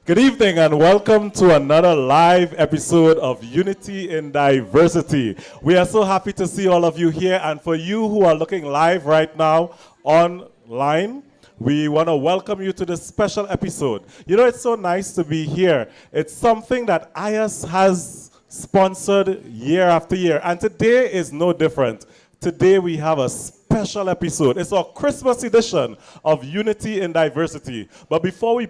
Good evening and welcome to another live episode of Unity in Diversity. We are so happy to see all of you here, and for you who are looking live right now online, we want to welcome you to this special episode. You know, it's so nice to be here. It's something that IAS has sponsored year after year, and today is no different. Today we have a special episode. It's our Christmas edition of Unity in Diversity. But before we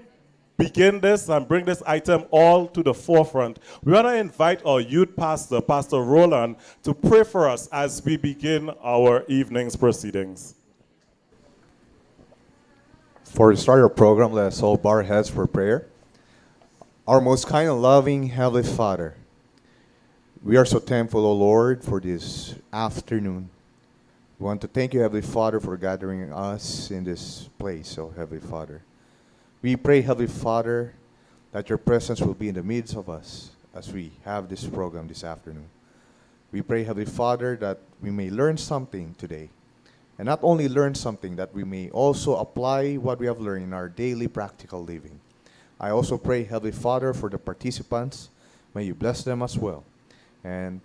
begin this and bring this item all to the forefront, we want to invite our youth pastor, Pastor Roland, to pray for us as we begin our evening's proceedings. For the start of our program, let us all bow our heads for prayer. Our most kind and loving Heavenly Father, we are so thankful, O Lord, for this afternoon. We want to thank you, Heavenly Father, for gathering us in this place, O Heavenly Father. We pray, Heavenly Father, that your presence will be in the midst of us as we have this program this afternoon. We pray, Heavenly Father, that we may learn something today. And not only learn something, that we may also apply what we have learned in our daily practical living. I also pray, Heavenly Father, for the participants. May you bless them as well. And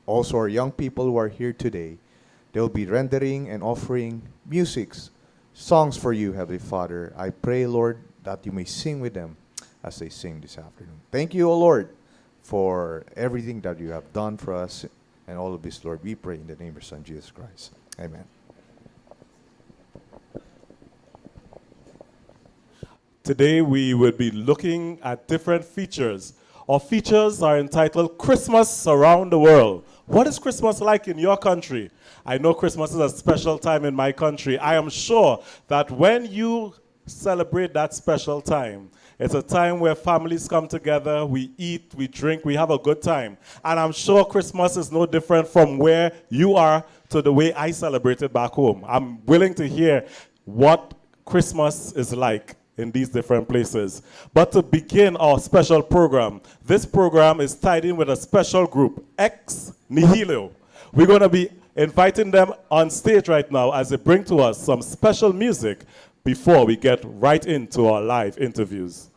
also our young people who are here today, they'll be rendering and offering musics, songs for you, Heavenly Father. I pray, Lord, that you may sing with them as they sing this afternoon. Thank you, O Lord, for everything that you have done for us and all of this, Lord. We pray in the name of your Son, Jesus Christ. Amen. Today we will be looking at different features. Our features are entitled Christmas Around the World. What is Christmas like in your country? I know Christmas is a special time in my country. I am sure that when you celebrate that special time, it's a time where families come together, we eat, we drink, we have a good time. And I'm sure Christmas is no different from where you are to the way I celebrate it back home. I'm willing to hear what Christmas is like in these different places. But to begin our special program, this program is tied in with a special group, Ex Nihilo. We're going to be inviting them on stage right now as they bring to us some special music before we get right into our live interviews.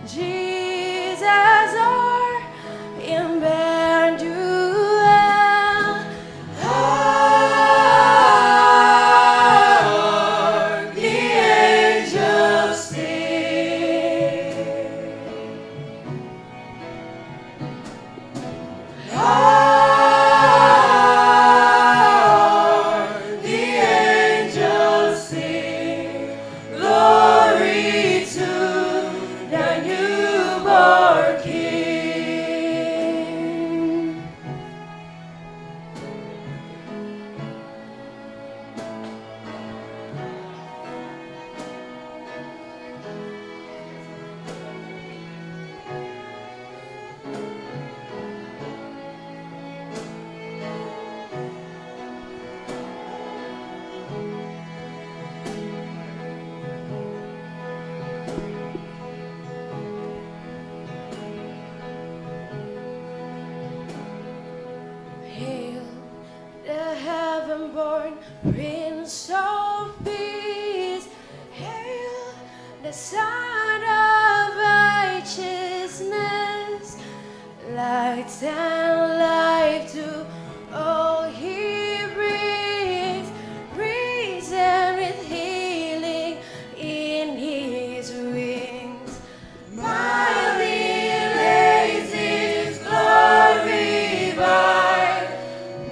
Jesus. am born, Prince of Peace. Hail the Son of Righteousness, light and life to all he brings, risen with healing in his wings. Mildly lays his glory by,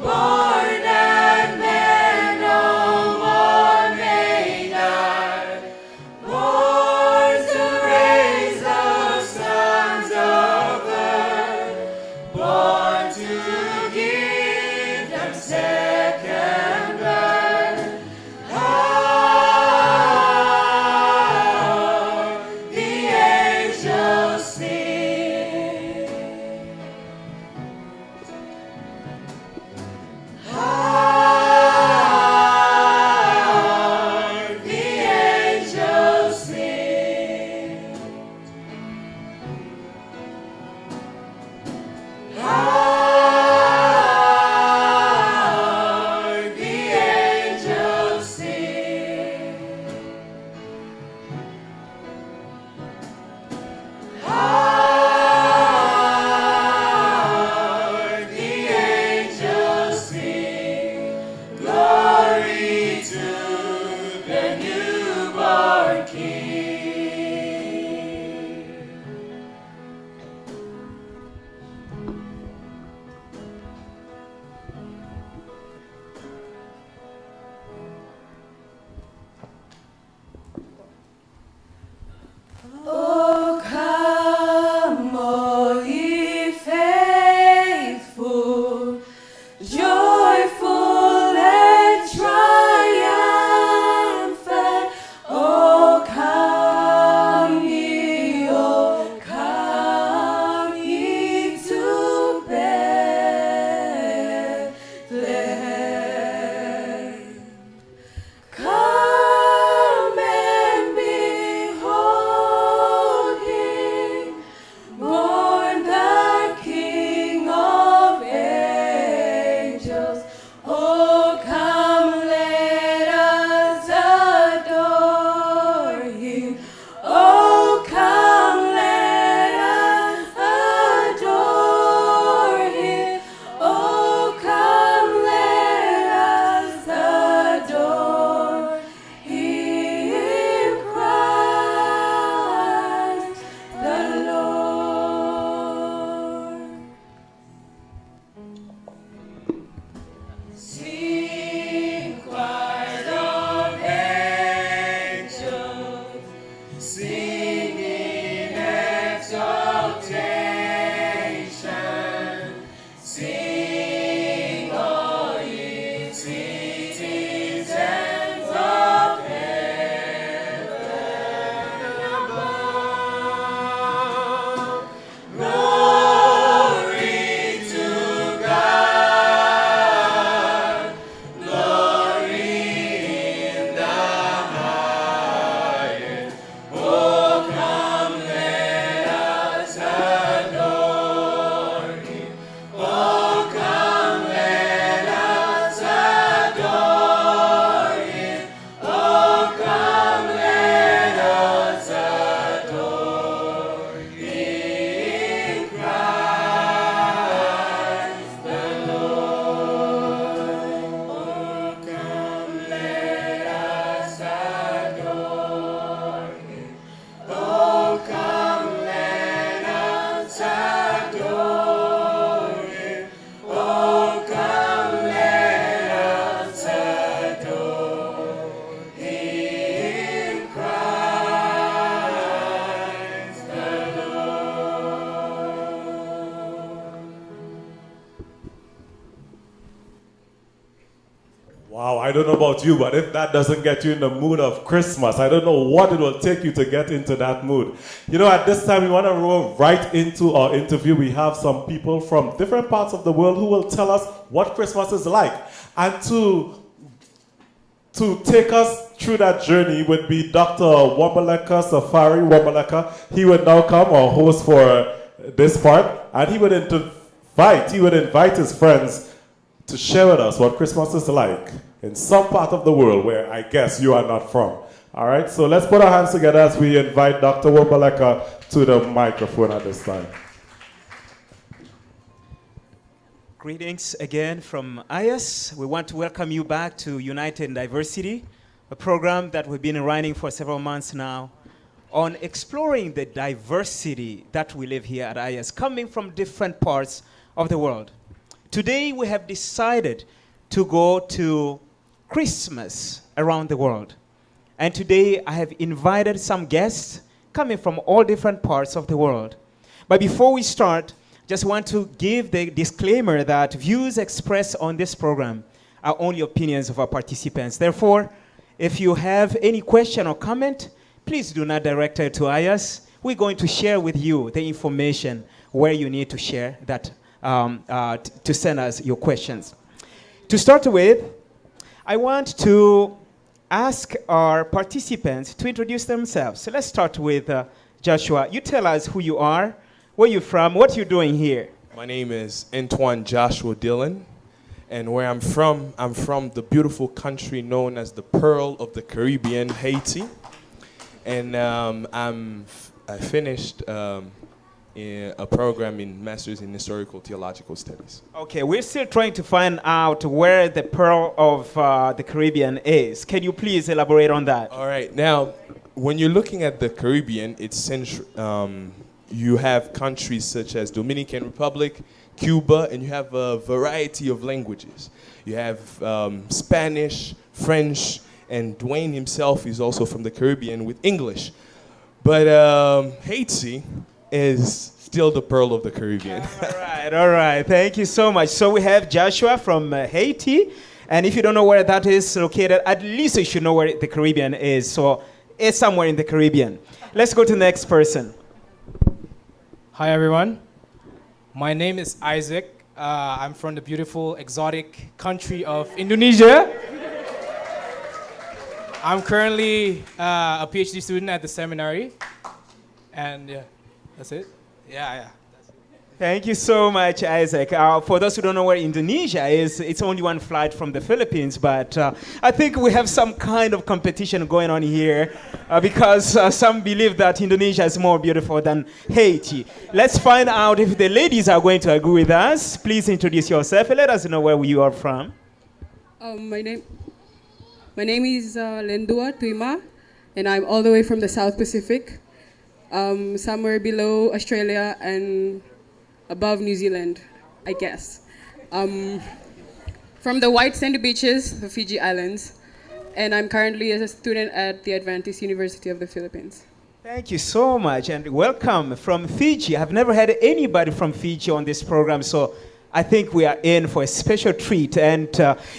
born that man no more may die, born to raise the sons of earth, born to give them second birth. Hark, the angels sing. Hark, the angels sing. Hark, the angels sing. Hark, the angels sing. Glory to the newborn King. Oh, come, all ye faithful, joyful and triumphant. Oh, come ye to Bethlehem. Come and behold him, born the King of angels. Oh, come, let us adore him. Oh, come, let us adore him. Oh, come, let us adore him, Christ the Lord. Sing, choir of angels, sing in exaltation. Sing, all ye citizens of heaven above. Glory to God, glory in the highest. Oh, come, let us adore him. Oh, come, let us adore him. Oh, come, let us adore him, Christ the Lord. Oh, come, let us adore him. Oh, come, let us adore him. Oh, come, let us adore him, Christ the Lord. Wow, I don't know about you, but if that doesn't get you in the mood of Christmas, I don't know what it will take you to get into that mood. You know, at this time, we want to roll right into our interview. We have some people from different parts of the world who will tell us what Christmas is like. And to take us through that journey would be Dr. Wambaleka Safari Wambaleka. He would now come, our host for this part, and he would invite his friends to share with us what Christmas is like in some part of the world where I guess you are not from. All right, so let's put our hands together as we invite Dr. Wobaleka to the microphone at this time. Greetings again from IAS. We want to welcome you back to United in Diversity, a program that we've been running for several months now on exploring the diversity that we live here at IAS, coming from different parts of the world. Today we have decided to go to Christmas around the world. And today I have invited some guests coming from all different parts of the world. But before we start, just want to give the disclaimer that views expressed on this program are only opinions of our participants. Therefore, if you have any question or comment, please do not direct it to IAS. We're going to share with you the information where you need to share that to send us your questions. To start with, I want to ask our participants to introduce themselves. So let's start with Joshua. You tell us who you are, where you're from, what you're doing here. My name is Antoine Joshua Dillon, and where I'm from the beautiful country known as the Pearl of the Caribbean, Haiti. And I finished in a program in Masters in Historical Theological Studies. Okay, we're still trying to find out where the Pearl of the Caribbean is. Can you please elaborate on that? All right, now, when you're looking at the Caribbean, it's you have countries such as Dominican Republic, Cuba, and you have a variety of languages. You have Spanish, French, and Dwayne himself is also from the Caribbean with English. But Haiti is still the Pearl of the Caribbean. All right. Thank you so much. So we have Joshua from Haiti. And if you don't know where that is located, at least you should know where the Caribbean is. So it's somewhere in the Caribbean. Let's go to the next person. Hi, everyone. My name is Isaac. I'm from the beautiful, exotic country of Indonesia. I'm currently a PhD student at the seminary. And yeah, that's it. Yeah. Thank you so much, Isaac. For those who don't know where Indonesia is, it's only one flight from the Philippines, but I think we have some kind of competition going on here because some believe that Indonesia is more beautiful than Haiti. Let's find out if the ladies are going to agree with us. Please introduce yourself and let us know where you are from. My name is Lendua Tuima, and I'm all the way from the South Pacific, somewhere below Australia and above New Zealand, I guess. From the white sandy beaches, the Fiji Islands, and I'm currently a student at the Adventist University of the Philippines. Thank you so much, and welcome from Fiji. I've never had anybody from Fiji on this program, so I think we are in for a special treat. And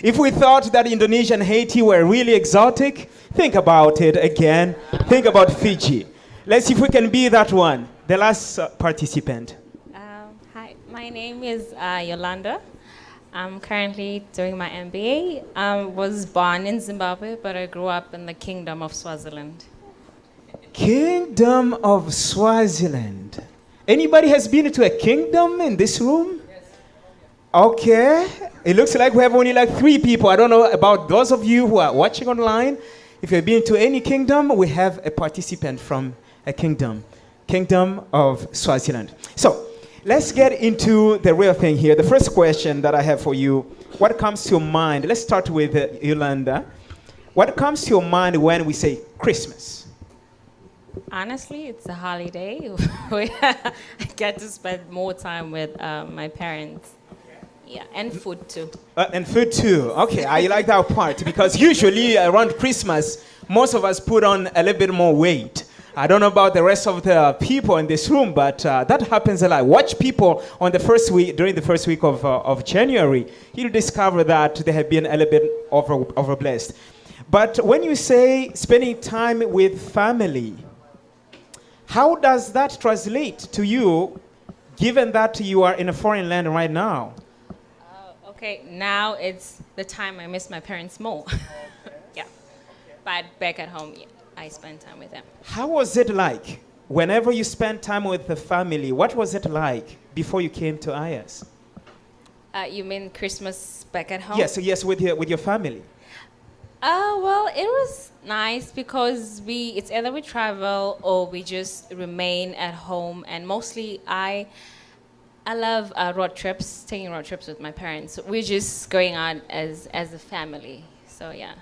if we thought that Indonesia and Haiti were really exotic, think about it again. Think about Fiji. Let's see if we can be that one. The last participant. Hi, my name is Yolanda. I'm currently doing my MBA. I was born in Zimbabwe, but I grew up in the Kingdom of Swaziland. Kingdom of Swaziland. Anybody has been to a kingdom in this room? Okay. It looks like we have only like 3 people. I don't know about those of you who are watching online. If you've been to any kingdom, we have a participant from a kingdom. Kingdom of Swaziland. So, let's get into the real thing here. The first question that I have for you, what comes to your mind? Let's start with Yolanda. What comes to your mind when we say Christmas? Honestly, it's a holiday where I get to spend more time with my parents. Yeah, and food too. And food too. Okay, I like that part because usually around Christmas, most of us put on a little bit more weight. I don't know about the rest of the people in this room, but that happens a lot. Watch people on the first week, during the first week of January. You'll discover that they have been a little bit overblessed. But when you say spending time with family, how does that translate to you, given that you are in a foreign land right now? Okay, now it's the time I miss my parents more. Yeah, but back at home, yeah, I spend time with them. How was it like? Whenever you spent time with the family, what was it like before you came to IAS? You mean Christmas back at home? Yes, with your family. Well, it was nice because it's either we travel or we just remain at home, and mostly I love road trips, taking road trips with my parents. We're just going out as a family. So yeah.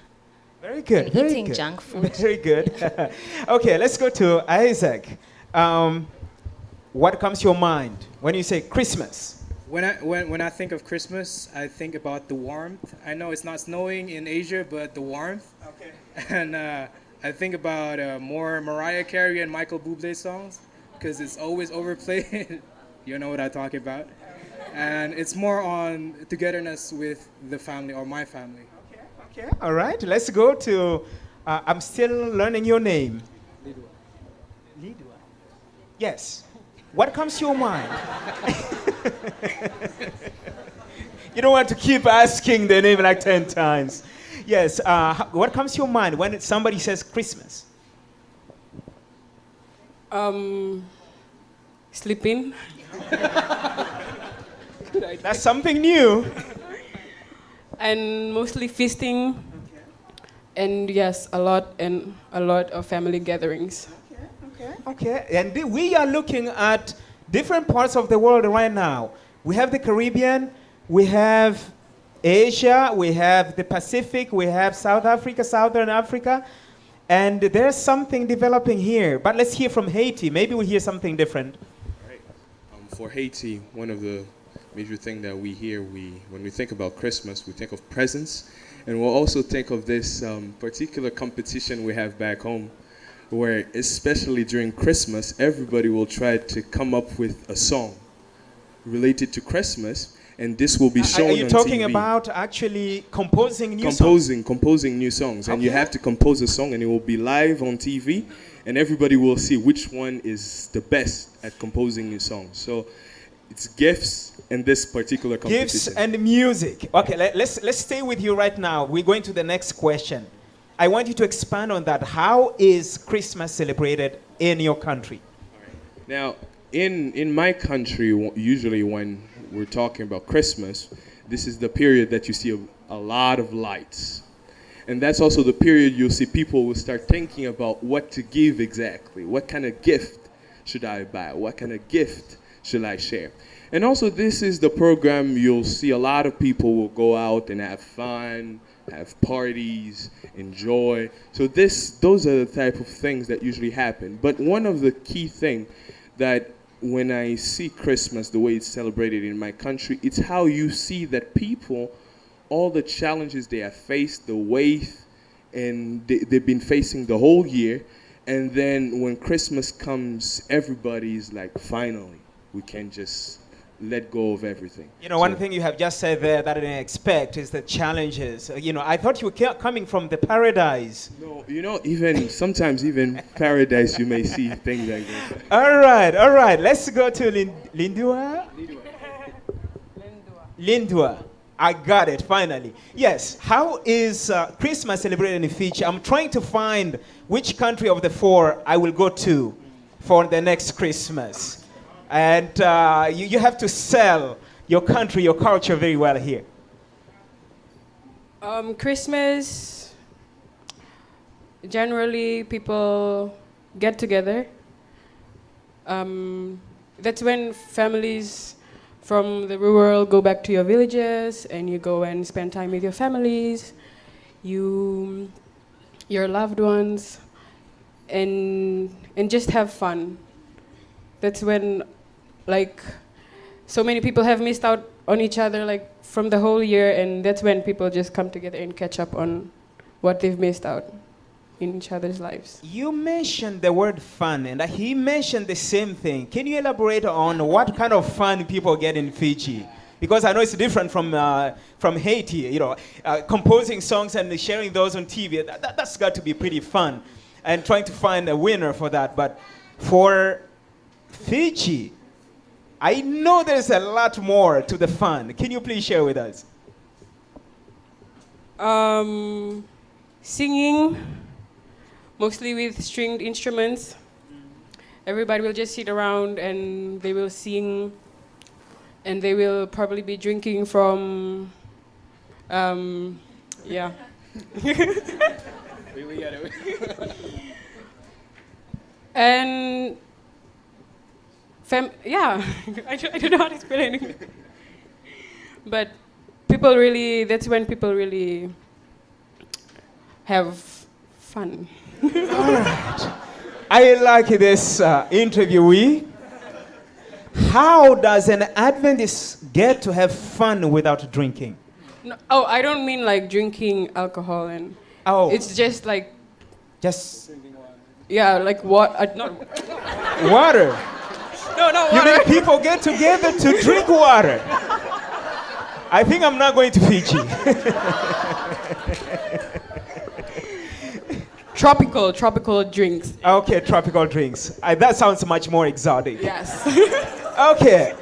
Very good. And very eating good. junk food. Very good. Okay, let's go to Isaac. What comes to your mind when you say Christmas? When I think of Christmas, I think about the warmth. I know it's not snowing in Asia, but the warmth. Okay. And I think about more Mariah Carey and Michael Bublé songs because it's always overplayed. You know what I'm talking about. And it's more on togetherness with the family or my family. Okay. All right. Let's go to. I'm still learning your name. Lidua. Yes. What comes to your mind? You don't want to keep asking the name like 10 times. Yes. What comes to your mind when somebody says Christmas? Sleeping. That's something new. And mostly feasting. And yes, a lot of family gatherings. Okay. And we are looking at different parts of the world right now. We have the Caribbean, we have Asia, we have the Pacific, we have South Africa, Southern Africa, and there's something developing here. But let's hear from Haiti. Maybe we'll hear something different. Right. For Haiti, one of the major things that we hear, when we think about Christmas, we think of presents, and we'll also think of this particular competition we have back home, where especially during Christmas, everybody will try to come up with a song related to Christmas, and this will be shown on TV. Are you talking about actually composing new songs? Composing new songs, and you have to compose a song, and it will be live on TV, and everybody will see which one is the best at composing new songs. So it's gifts and this particular competition. Gifts and music. Okay, let's stay with you right now. We're going to the next question. I want you to expand on that. How is Christmas celebrated in your country? Now, in my country, usually when we're talking about Christmas, this is the period that you see a lot of lights. And that's also the period you'll see people will start thinking about what to give exactly. What kind of gift should I buy? What kind of gift should I share? And also this is the program you'll see a lot of people will go out and have fun, have parties, enjoy. So those are the type of things that usually happen. But one of the key things that when I see Christmas, the way it's celebrated in my country, it's how you see that people, all the challenges they have faced, the weight, and they've been facing the whole year. And then when Christmas comes, everybody's like, finally, we can just let go of everything. You know, one thing you have just said there that I didn't expect is the challenges. I thought you were coming from the paradise. No, sometimes even paradise, you may see things like that. All right. Let's go to Lindua. Lindua. I got it, finally. Yes, how is Christmas celebrated in Fiji? I'm trying to find which country of the four I will go to for the next Christmas. And you have to sell your country, your culture very well here. Christmas, generally people get together. That's when families from the rural go back to your villages and you go and spend time with your families, your loved ones, and just have fun. That's when, so many people have missed out on each other, from the whole year, and that's when people just come together and catch up on what they've missed out in each other's lives. You mentioned the word fun, and he mentioned the same thing. Can you elaborate on what kind of fun people get in Fiji? Because I know it's different from Haiti. Composing songs and sharing those on TV, that's got to be pretty fun, and trying to find a winner for that. But for Fiji, I know there's a lot more to the fun. Can you please share with us? Singing, mostly with stringed instruments. Everybody will just sit around and they will sing and they will probably be drinking from, yeah. And, yeah, I don't know how to explain it. But people really, that's when people really have fun. I like this interviewee. How does an Adventist get to have fun without drinking? No, oh, I don't mean like drinking alcohol and. Oh. It's just like. Just. Yeah, like what? Not. Water. No, water. You mean people get together to drink water? I think I'm not going to Fiji. Tropical drinks. Okay, tropical drinks. That sounds much more exotic. Yes. Okay.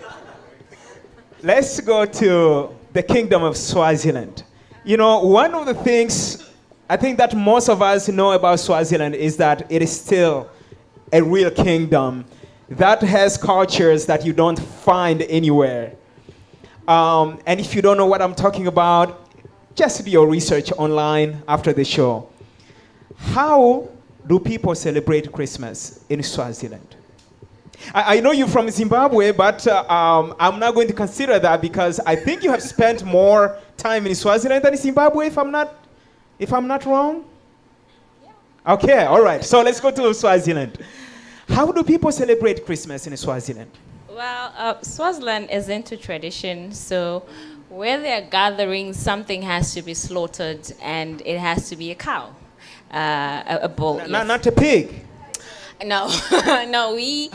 Let's go to the Kingdom of Swaziland. You know, one of the things I think that most of us know about Swaziland is that it is still a real kingdom that has cultures that you don't find anywhere. And if you don't know what I'm talking about, just do your research online after the show. How do people celebrate Christmas in Swaziland? I know you're from Zimbabwe, but I'm not going to consider that because I think you have spent more time in Swaziland than in Zimbabwe, if I'm not wrong. Yeah. Okay, all right. So let's go to Swaziland. How do people celebrate Christmas in Swaziland? Well, Swaziland is into tradition, so where they are gathering, something has to be slaughtered, and it has to be a cow, a bull. Not a pig. No, no. We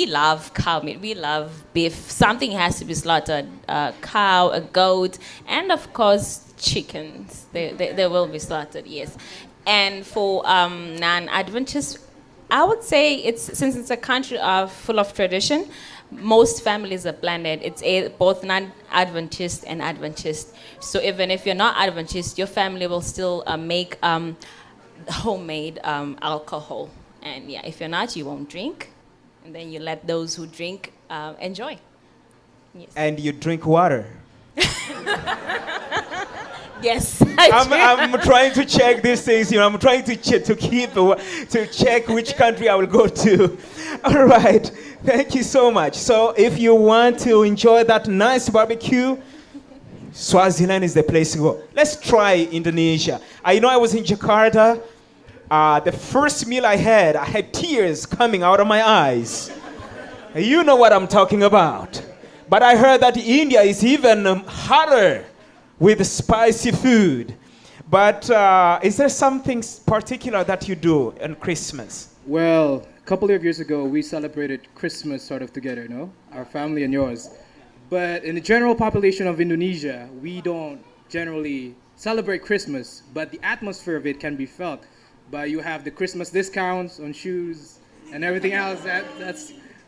love cow meat. We love beef. Something has to be slaughtered: a cow, a goat, and of course chickens. They will be slaughtered. Yes, and for non-Adventists, I would say since it's a country full of tradition, most families are blended. It's both non-Adventist and Adventist. So even if you're not Adventist, your family will still make homemade alcohol. And yeah, if you're not, you won't drink. And then you let those who drink enjoy. Yes. And you drink water. Yes, I'm trying to check these things. I'm trying to check which country I will go to. All right, thank you so much. So if you want to enjoy that nice barbecue, Swaziland is the place to go. Let's try Indonesia. I know I was in Jakarta. The first meal I had tears coming out of my eyes. You know what I'm talking about. But I heard that India is even hotter with spicy food. But is there something particular that you do on Christmas? Well, a couple of years ago, we celebrated Christmas sort of together, no? Our family and yours. But in the general population of Indonesia, we don't generally celebrate Christmas, but the atmosphere of it can be felt. But you have the Christmas discounts on shoes and everything else.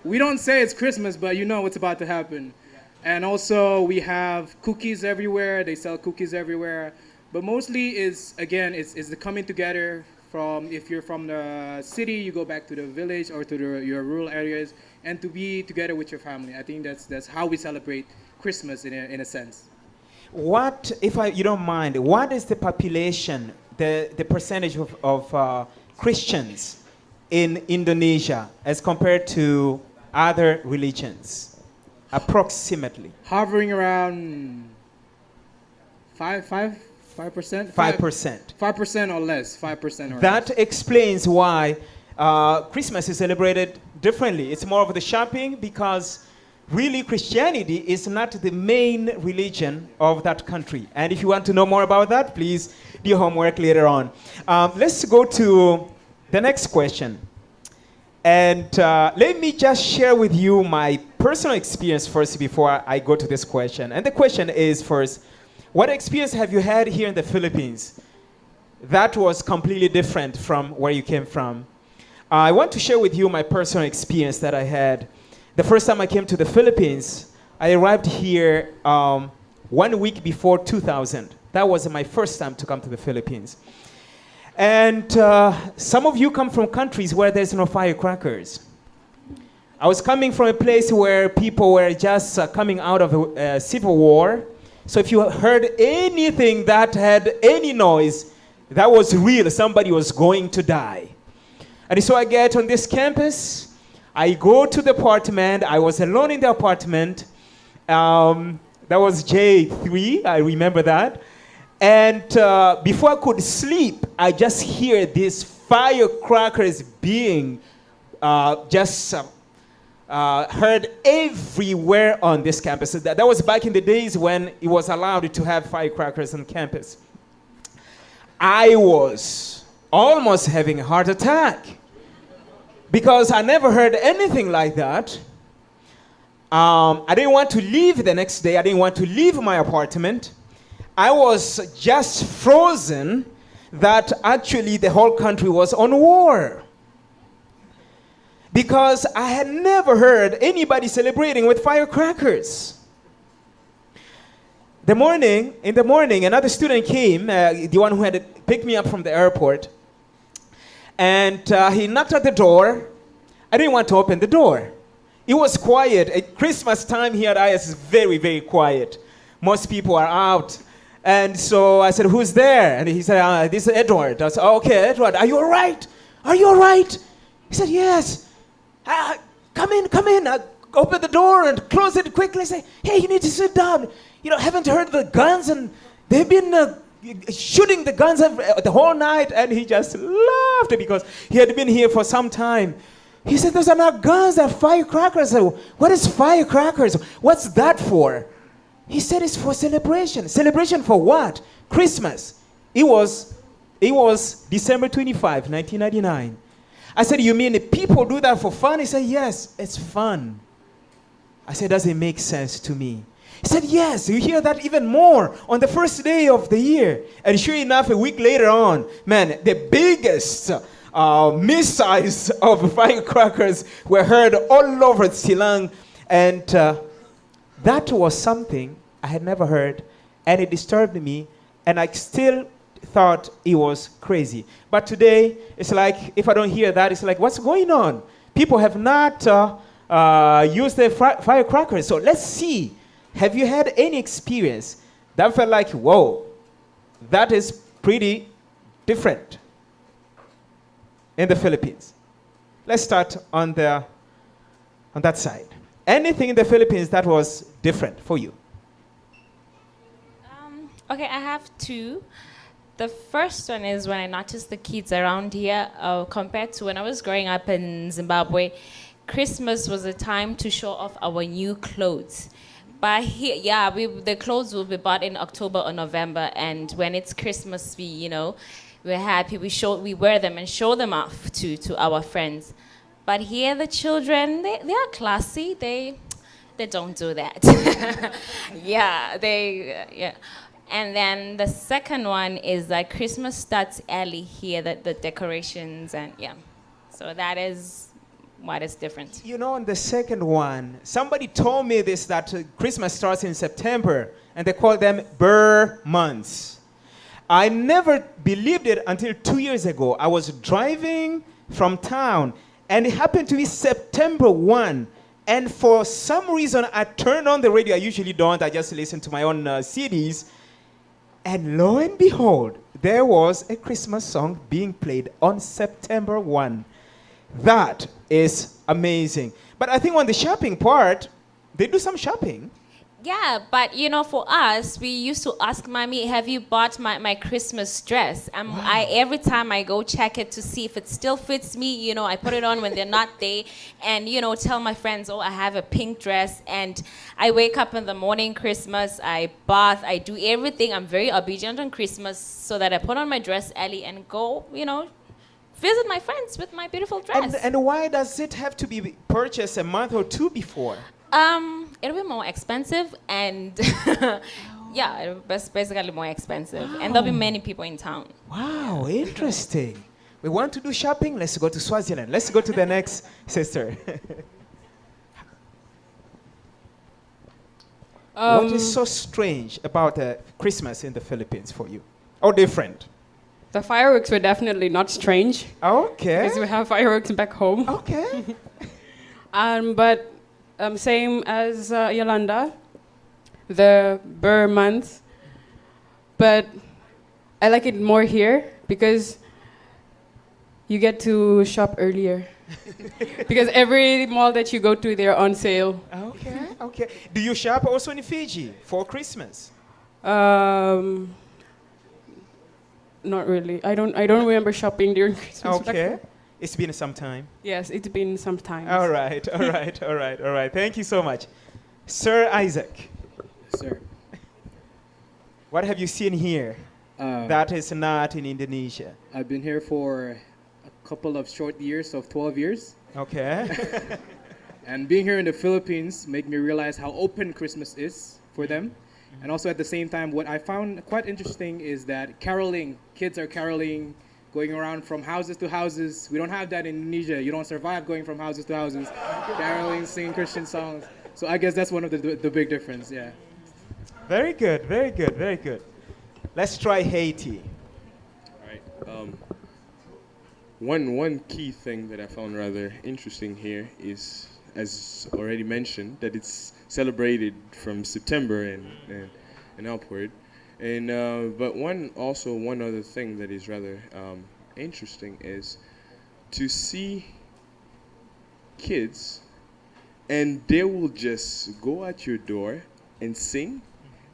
We don't say it's Christmas, but you know what's about to happen. And also we have cookies everywhere. They sell cookies everywhere. But mostly it's the coming together from, if you're from the city, you go back to the village or to your rural areas and to be together with your family. I think that's how we celebrate Christmas in a sense. What, if you don't mind, what is the population, the percentage of Christians in Indonesia as compared to other religions? Approximately. Hovering around 5%? 5%. 5% or less. 5% or less. That explains why Christmas is celebrated differently. It's more of the shopping because really Christianity is not the main religion of that country. And if you want to know more about that, please do your homework later on. Let's go to the next question. And let me just share with you my personal experience first before I go to this question. And the question is first, what experience have you had here in the Philippines that was completely different from where you came from? I want to share with you my personal experience that I had. The first time I came to the Philippines, I arrived here 1 week before 2000. That was my first time to come to the Philippines. And some of you come from countries where there's no firecrackers. I was coming from a place where people were just coming out of a civil war. So if you heard anything that had any noise, that was real. Somebody was going to die. And so I get on this campus. I go to the apartment. I was alone in the apartment. That was J3. I remember that. And before I could sleep, I just hear these firecrackers being heard everywhere on this campus. That was back in the days when it was allowed to have firecrackers on campus. I was almost having a heart attack because I never heard anything like that. I didn't want to leave the next day. I didn't want to leave my apartment. I was just frozen that actually the whole country was on war. Because I had never heard anybody celebrating with firecrackers. In the morning, another student came, the one who had picked me up from the airport, and he knocked at the door. I didn't want to open the door. It was quiet. At Christmas time here at IS is very, very quiet. Most people are out. And so I said, "Who's there?" And he said, "This is Edward." I said, "Okay, Edward, are you all right? Are you all right?" He said, "Yes." Come in. Open the door and close it quickly. Say, "Hey, you need to sit down. You know, haven't heard the guns, and they've been shooting the guns the whole night." And he just laughed because he had been here for some time. He said, "Those are not guns, they're firecrackers." I said, "What is firecrackers? What's that for?" He said, "It's for celebration." Celebration for what? Christmas. It was December 25, 1999. I said, "You mean people do that for fun?" He said, "Yes, it's fun." I said, "Does it make sense to me?" He said, "Yes, you hear that even more on the first day of the year." And sure enough, a week later on, man, the biggest missiles of firecrackers were heard all over Silang. And that was something I had never heard, and it disturbed me, and I still thought it was crazy. But today, it's like, if I don't hear that, it's like, what's going on? People have not used their firecrackers. So let's see. Have you had any experience that felt like, whoa, that is pretty different in the Philippines? Let's start on that side. Anything in the Philippines that was different for you? Okay, I have two. The first one is when I noticed the kids around here, compared to when I was growing up in Zimbabwe, Christmas was a time to show off our new clothes. But here, the clothes will be bought in October or November, and when it's Christmas, we're happy. We wear them and show them off to our friends. But here, the children, they are classy. They don't do that. Yeah. And then the second one is that Christmas starts early here, the decorations, and so that is what is different. On the second one, somebody told me this, that Christmas starts in September, and they call them Burr months. I never believed it until 2 years ago. I was driving from town, and it happened to be September 1. And for some reason, I turned on the radio. I usually don't. I just listen to my own CDs. And lo and behold, there was a Christmas song being played on September 1. That is amazing. But I think on the shopping part, they do some shopping. Yeah, but for us, we used to ask Mommy, "Have you bought my Christmas dress?" Wow. Every time I go check it to see if it still fits me, I put it on when they're not there, and tell my friends, "Oh, I have a pink dress." And I wake up in the morning Christmas, I bath, I do everything. I'm very obedient on Christmas, so that I put on my dress early and go, visit my friends with my beautiful dress. And why does it have to be purchased a month or two before? It'll be more expensive, and it'll be basically more expensive. Wow. And there'll be many people in town. Wow, interesting. We want to do shopping? Let's go to Swaziland. Let's go to the next sister. What is so strange about Christmas in the Philippines for you? Or different? The fireworks were definitely not strange. Okay. Because we have fireworks back home. Okay. But same as Yolanda, the Burr month. But I like it more here because you get to shop earlier. Because every mall that you go to, they're on sale. Okay, okay. Do you shop also in Fiji for Christmas? Not really. I don't remember shopping during Christmas. Okay. It's been some time. Yes, it's been some time. All right, all right, all right, all right. Thank you so much. Sir Isaac, Sir. what have you seen here that is not in Indonesia? I've been here for a couple of short years of 12 years. Okay. And being here in the Philippines made me realize how open Christmas is for them. And also at the same time, what I found quite interesting is that caroling, kids are caroling, going around from houses to houses. We don't have that in Indonesia. You don't survive going from houses to houses, caroling, singing Christian songs. So I guess that's one of the big difference, yeah. Very good, very good, very good. Let's try Haiti. All right. One key thing that I found rather interesting here is, as already mentioned, that it's celebrated from September and upward. And but one other thing that is rather interesting is to see kids, and they will just go at your door and sing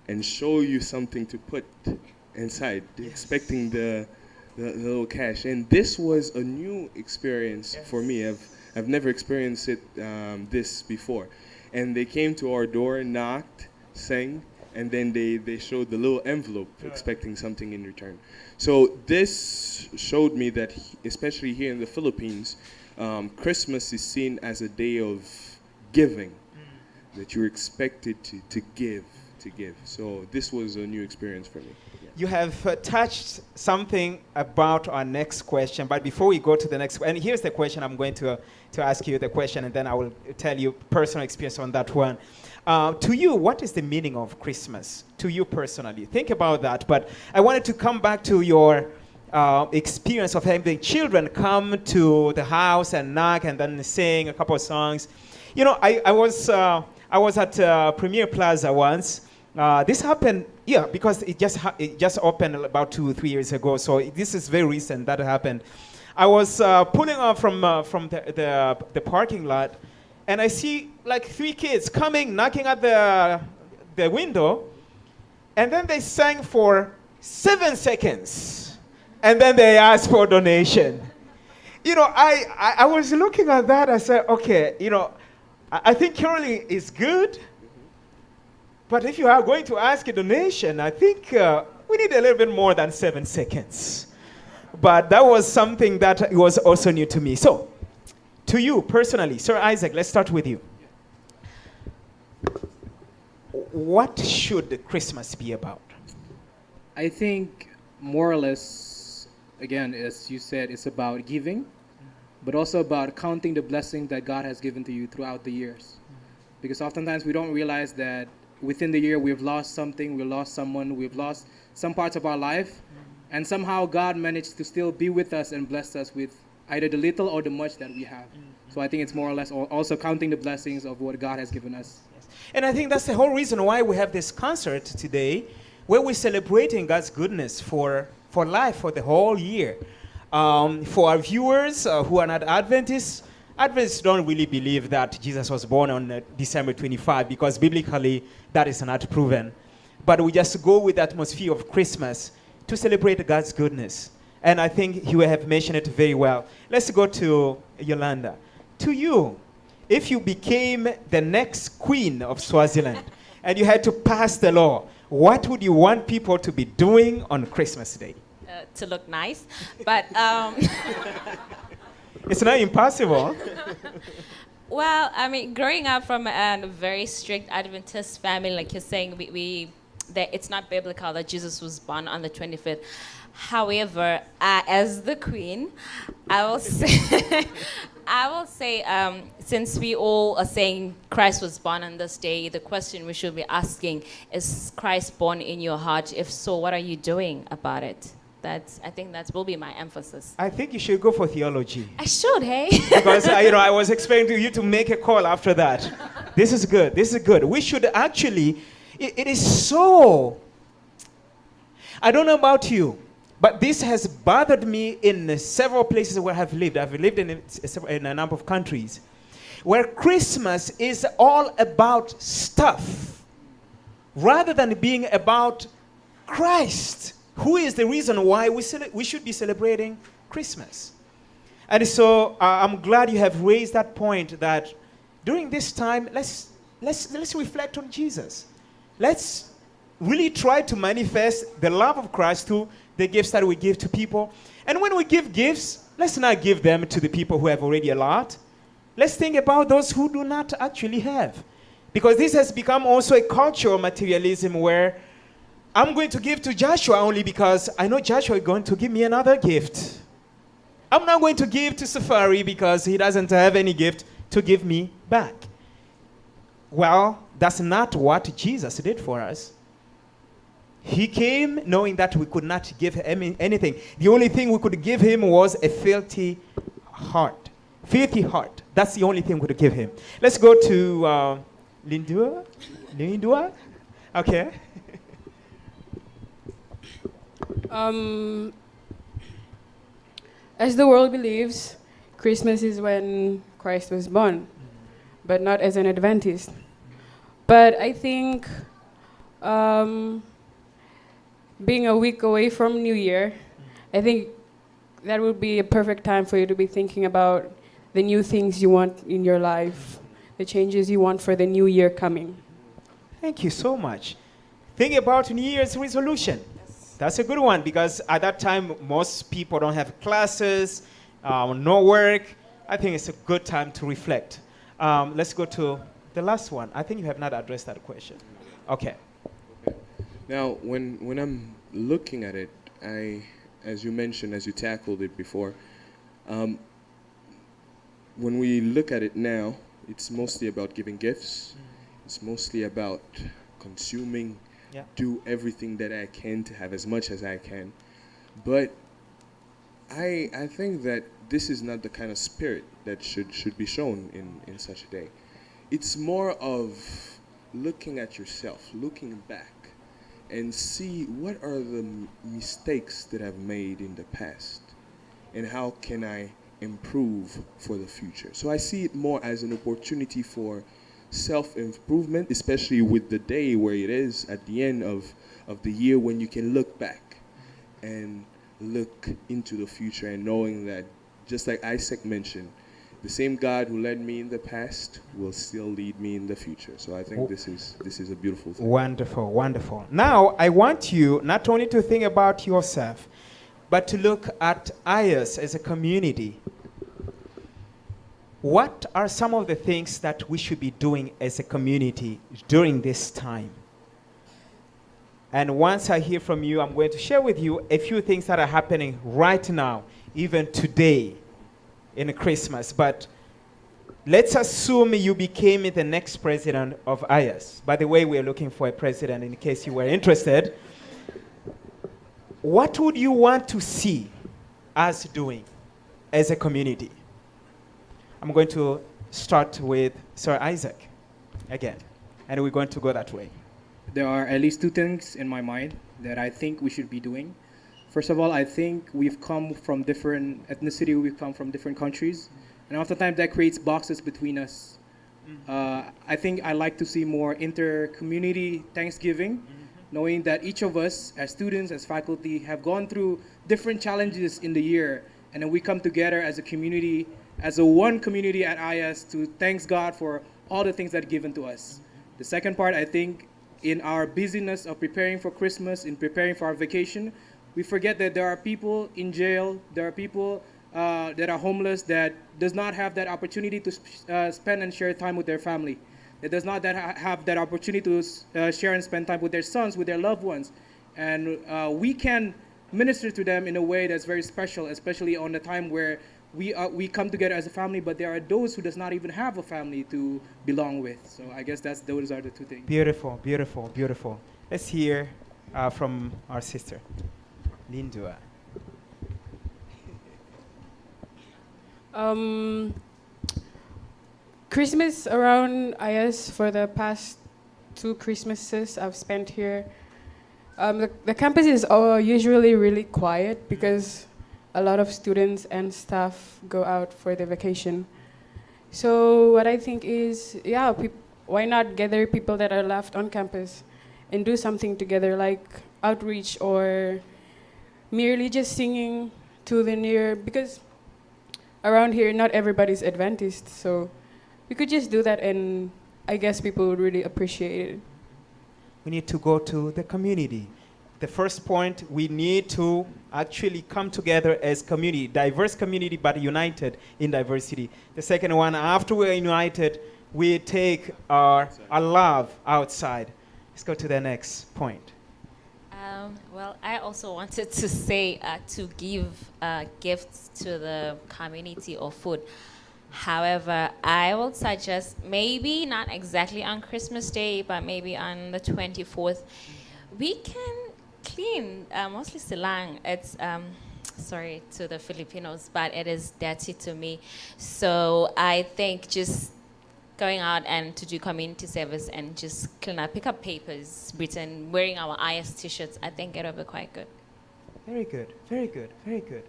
and show you something to put inside, expecting the little cash. And this was a new experience for me. I've never experienced it this before. And they came to our door, knocked, sang, and then they showed the little envelope, expecting something in return. So this showed me that, especially here in the Philippines, Christmas is seen as a day of giving, that you're expected to give. So this was a new experience for me. You have touched something about our next question, but before we go to the next, and here's the question I'm going to ask you the question, and then I will tell you personal experience on that one. To you, what is the meaning of Christmas? To you personally, think about that. But I wanted to come back to your experience of having children come to the house and knock and then sing a couple of songs. You know, I was at Premier Plaza once. This happened, because it just opened about 2-3 years ago. So this is very recent that happened. I was pulling off from the parking lot, and I see like 3 kids coming, knocking at the window, and then they sang for 7 seconds, and then they asked for donation. You know, I was looking at that. I said, okay, you know, I think caroling is good. But if you are going to ask a donation, I think we need a little bit more than 7 seconds. But that was something that was also new to me. So, to you personally, Sir Isaac, let's start with you. What should Christmas be about? I think more or less, again, as you said, it's about giving, but also about counting the blessing that God has given to you throughout the years. Because oftentimes we don't realize that within the year we've lost something, we've lost someone, we've lost some parts of our life, and somehow God managed to still be with us and bless us with either the little or the much that we have. So I think it's more or less also counting the blessings of what God has given us. Yes. And I think that's the whole reason why we have this concert today, where we're celebrating God's goodness for life for the whole year. For our viewers who are not Adventists don't really believe that Jesus was born on December 25, because biblically that is not proven. But we just go with the atmosphere of Christmas to celebrate God's goodness. And I think you have mentioned it very well. Let's go to Yolanda. To you, if you became the next queen of Swaziland and you had to pass the law, what would you want people to be doing on Christmas Day? To look nice, but it's not impossible. well, I mean, growing up from a very strict Adventist family, like you're saying, that it's not biblical that Jesus was born on the 25th. However, as the queen, I will say, since we all are saying Christ was born on this day, the question we should be asking is, Christ born in your heart? If so, what are you doing about it? I think that will be my emphasis. I think you should go for theology. I should, hey? Because I was expecting you to make a call after that. This is good. This is good. We should actually. It is so. I don't know about you, but this has bothered me in several places where I've lived. I've lived in a number of countries, where Christmas is all about stuff, rather than being about Christ, who is the reason why we should be celebrating Christmas. And so I'm glad you have raised that point that during this time, let's reflect on Jesus. Let's really try to manifest the love of Christ through the gifts that we give to people. And when we give gifts, let's not give them to the people who have already a lot. Let's think about those who do not actually have. Because this has become also a culture of materialism where I'm going to give to Joshua only because I know Joshua is going to give me another gift. I'm not going to give to Safari because he doesn't have any gift to give me back. Well, that's not what Jesus did for us. He came knowing that we could not give him anything. The only thing we could give him was a filthy heart. Filthy heart. That's the only thing we could give him. Let's go to Lindua. Lindua? Okay. As the world believes, Christmas is when Christ was born, but not as an Adventist. But I think being a week away from New Year, I think that would be a perfect time for you to be thinking about the new things you want in your life, the changes you want for the new year coming. Thank you so much. Think about New Year's resolution. That's a good one because at that time, most people don't have classes, no work. I think it's a good time to reflect. Let's go to the last one. I think you have not addressed that question. Okay. Now, when I'm looking at it, as you mentioned, as you tackled it before, when we look at it now, it's mostly about giving gifts. It's mostly about consuming, do everything that I can to have as much as I can. But I think that this is not the kind of spirit that should be shown in such a day. It's more of looking at yourself, looking back, and see what are the mistakes that I've made in the past, and how can I improve for the future. So I see it more as an opportunity for self-improvement, especially with the day where it is at the end of the year when you can look back and look into the future and knowing that, just like Isaac mentioned, the same God who led me in the past will still lead me in the future. So I think this is a beautiful thing. Wonderful, wonderful. Now, I want you not only to think about yourself, but to look at us as a community. What are some of the things that we should be doing as a community during this time? And once I hear from you, I'm going to share with you a few things that are happening right now, even today in Christmas. But let's assume you became the next president of IAS. By the way, we're looking for a president in case you were interested. What would you want to see us doing as a community? I'm going to start with Sir Isaac again, and we're going to go that way. There are at least two things in my mind that I think we should be doing. First of all, I think we've come from different ethnicity, we've come from different countries, and oftentimes that creates boxes between us. I think I like to see more inter-community Thanksgiving, knowing that each of us, as students, as faculty, have gone through different challenges in the year, and then we come together as a community, as a one community at IAS to thank God for all the things that are given to us. The second part, I think, in our busyness of preparing for Christmas, in preparing for our vacation, we forget that there are people in jail, there are people that are homeless that does not have that opportunity to spend and share time with their family, that does not have that opportunity to share and spend time with their sons, with their loved ones. And we can minister to them in a way that's very special, especially on the time where we come together as a family, but there are those who does not even have a family to belong with. So I guess those are the two things. Beautiful, beautiful, beautiful. Let's hear from our sister, Lindua. Um, Christmas around IS for the past 2 Christmases I've spent here. The campus is usually really quiet because a lot of students and staff go out for the vacation. So what I think is, yeah, why not gather people that are left on campus and do something together like outreach or merely just singing to the near, because around here not everybody's Adventist, so we could just do that and I guess people would really appreciate it. We need to go to the community. The first point, we need to actually come together as community, diverse community, but united in diversity. The second one, after we're united, we take our love outside. Let's go to the next point. Well, I also wanted to say to give gifts to the community or food. However, I would suggest maybe not exactly on Christmas Day, but maybe on the 24th, we can clean, mostly silang. It's, sorry to the Filipinos, but it is dirty to me. So I think just going out and to do community service and just clean up, pick up papers, written, wearing our IS t-shirts, I think it'll be quite good. Very good, very good, very good.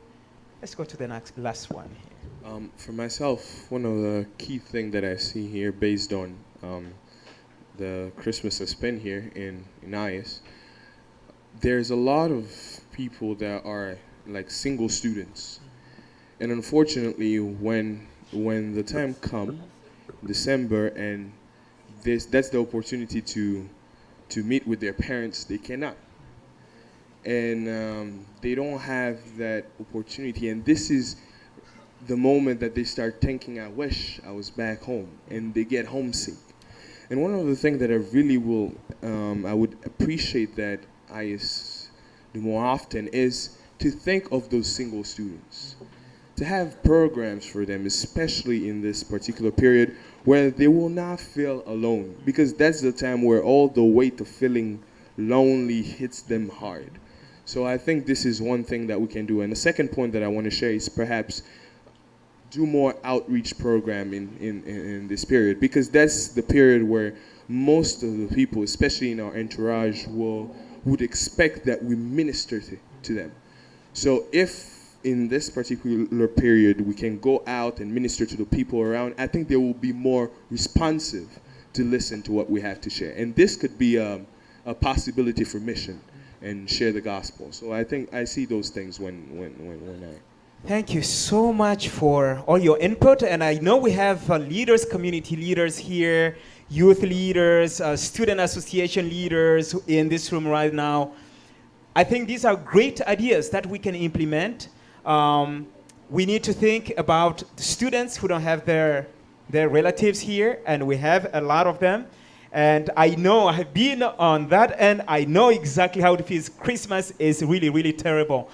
Let's go to the last one here. For myself, one of the key things that I see here based on the Christmas I spent here in IS, there's a lot of people that are like single students. And unfortunately, when the time comes, December, and that's the opportunity to meet with their parents, they cannot. And they don't have that opportunity. And this is the moment that they start thinking, I wish I was back home, and they get homesick. And one of the things that I really I would appreciate that IS do more often is to think of those single students, to have programs for them, especially in this particular period where they will not feel alone, because that's the time where all the weight of feeling lonely hits them hard. So I think this is one thing that we can do. And the second point that I want to share is perhaps do more outreach program in this period, because that's the period where most of the people, especially in our entourage, would expect that we minister to them. So if in this particular period we can go out and minister to the people around, I think they will be more responsive to listen to what we have to share. And this could be a possibility for mission and share the gospel. So I think I see those things when I... Thank you so much for all your input. And I know we have leaders, community leaders here, youth leaders, student association leaders in this room right now. I think these are great ideas that we can implement. We need to think about the students who don't have their relatives here, and we have a lot of them. And I know, I have been on that end, I know exactly how it feels. Christmas is really, really terrible.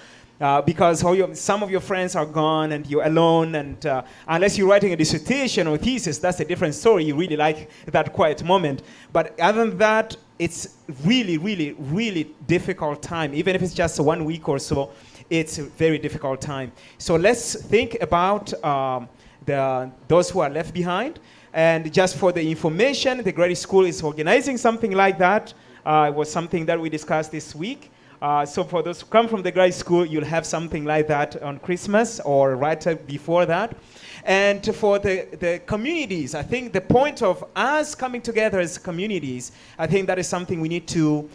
Because some of your friends are gone and you're alone, and unless you're writing a dissertation or thesis, that's a different story. You really like that quiet moment. But other than that, it's really, really, really difficult time. Even if it's just 1 week or so, it's a very difficult time. So let's think about those who are left behind. And just for the information, the Grady School is organizing something like that. It was something that we discussed this week. So for those who come from the Grady School, you'll have something like that on Christmas or right before that. And for the communities, I think the point of us coming together as communities, I think that is something we need to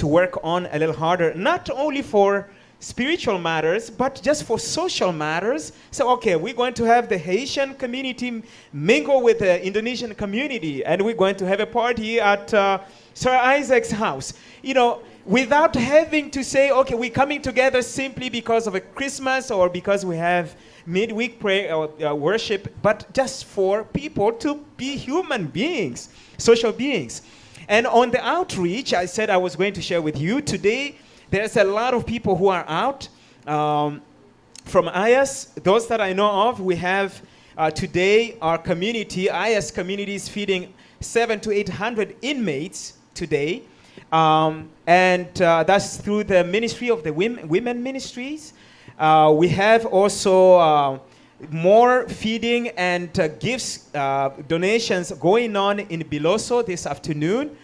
work on a little harder, not only for spiritual matters, but just for social matters. So, okay, we're going to have the Haitian community mingle with the Indonesian community, and we're going to have a party at Sir Isaac's house. You know, without having to say, okay, we're coming together simply because of a Christmas or because we have midweek prayer or worship, but just for people to be human beings, social beings. And on the outreach, I said I was going to share with you today. There's a lot of people who are out from IS. Those that I know of, we have today our community, IS community is feeding 700 to 800 inmates today. And that's through the ministry of the women ministries. We have also more feeding and gifts, donations going on in Biloso this afternoon.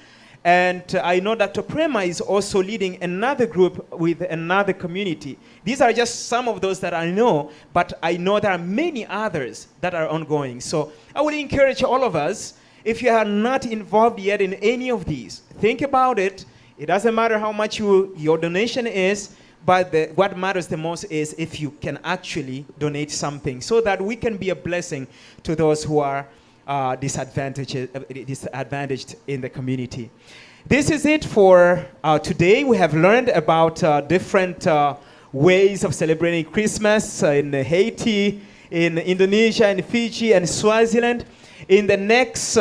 And I know Dr. Prema is also leading another group with another community. These are just some of those that I know, but I know there are many others that are ongoing. So I would encourage all of us, if you are not involved yet in any of these, think about it. It doesn't matter how much your donation is, but what matters the most is if you can actually donate something so that we can be a blessing to those who are disadvantaged in the community. This is it for today. We have learned about different ways of celebrating Christmas in Haiti, in Indonesia, in Fiji, and Swaziland. In the next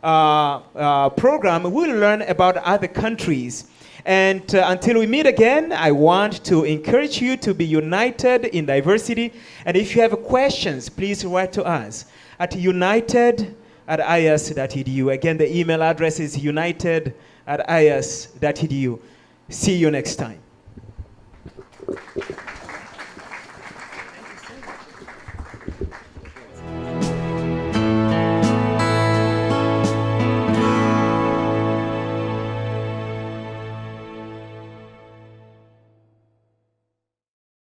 program, we'll learn about other countries. And until we meet again, I want to encourage you to be united in diversity. And if you have questions, please write to us at united@ias.edu. Again, the email address is united@ias.edu. See you next time.